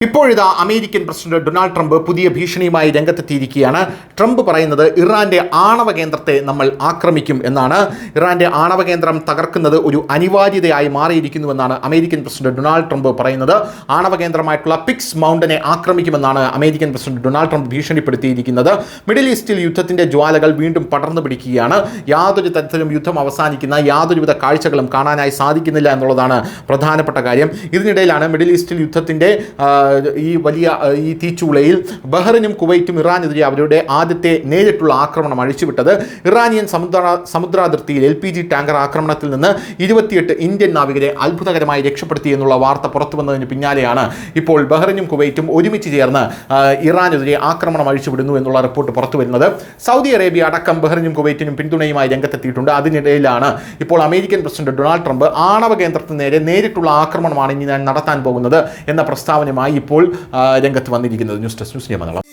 ഇപ്പോഴിതാ American president Donald Trump പുതിയ ഭീഷണിയുമായി രംഗത്തെത്തിയിരിക്കുകയാണ്. ട്രംപ് പറയുന്നത് ഇറാന്റെ ആണവ കേന്ദ്രത്തെ നമ്മൾ ആക്രമിക്കും എന്നാണ്. ഇറാന്റെ ആണവ കേന്ദ്രം തകർക്കുന്നത് ഒരു അനിവാര്യതയായി മാറിയിരിക്കുന്നുവെന്നാണ് അമേരിക്കൻ പ്രസിഡന്റ് ഡൊണാൾഡ് ട്രംപ് പറയുന്നത്. ആണവ കേന്ദ്രമായിട്ടുള്ള പിക്സ് മൗണ്ടനെ ആക്രമിക്കുമെന്നാണ് അമേരിക്കൻ പ്രസിഡന്റ് ഡൊണാൾഡ് ട്രംപ് ഭീഷണിപ്പെടുത്തിയിരിക്കുന്നത്. മിഡിൽ ഈസ്റ്റിൽ യുദ്ധത്തിന്റെ ജ്വാലകൾ വീണ്ടും പടർന്നു പിടിക്കുകയാണ്. യാതൊരു തരത്തിലും യുദ്ധം അവസാനിക്കുന്ന യാതൊരുവിധ കാഴ്ചകളും കാണാനായി സാധിക്കുന്നില്ല എന്നുള്ളതാണ് പ്രധാനപ്പെട്ട കാര്യം. ഇതിനിടയിലാണ് മിഡിൽ ഈസ്റ്റിൽ യുദ്ധത്തിന്റെ ഈ തീച്ചൂളയിൽ ബഹ്റിനും കുവൈറ്റും ഇറാനെതിരെ അവരുടെ ആദ്യത്തെ നേരിട്ടുള്ള ആക്രമണം അഴിച്ചുവിട്ടത്. ഇറാനിയൻ സമുദ്രാതിർത്തിയിൽ LPG ടാങ്കർ ആക്രമണത്തിൽ നിന്ന് 28 ഇന്ത്യൻ നാവികരെ അത്ഭുതകരമായി രക്ഷപ്പെടുത്തി എന്നുള്ള വാർത്ത പുറത്തു വന്നതിന് പിന്നാലെയാണ് ഇപ്പോൾ ബഹ്റിനും കുവൈറ്റും ഒരുമിച്ച് ചേർന്ന് ഇറാനെതിരെ ആക്രമണം അഴിച്ചുവിടുന്നു എന്നുള്ള റിപ്പോർട്ട് പുറത്തു വരുന്നത്. സൗദി അറേബ്യ അടക്കം ബഹ്റിനും കുവൈറ്റിനും പിന്തുണയുമായി രംഗത്തെത്തിയിട്ടുണ്ട്. അതിനിടയിലാണ് ഇപ്പോൾ അമേരിക്കൻ പ്രസിഡന്റ് ഡൊണാൾഡ് ട്രംപ് ആണവ കേന്ദ്രത്തിന് നേരെ നേരിട്ടുള്ള ആക്രമണമാണ് ഇനി നടത്താൻ പോകുന്നത് എന്ന പ്രസ്താവനയുമായി ഇപ്പോൾ രംഗത്ത് വന്നിരിക്കുന്നത്. News desk news Malayalam.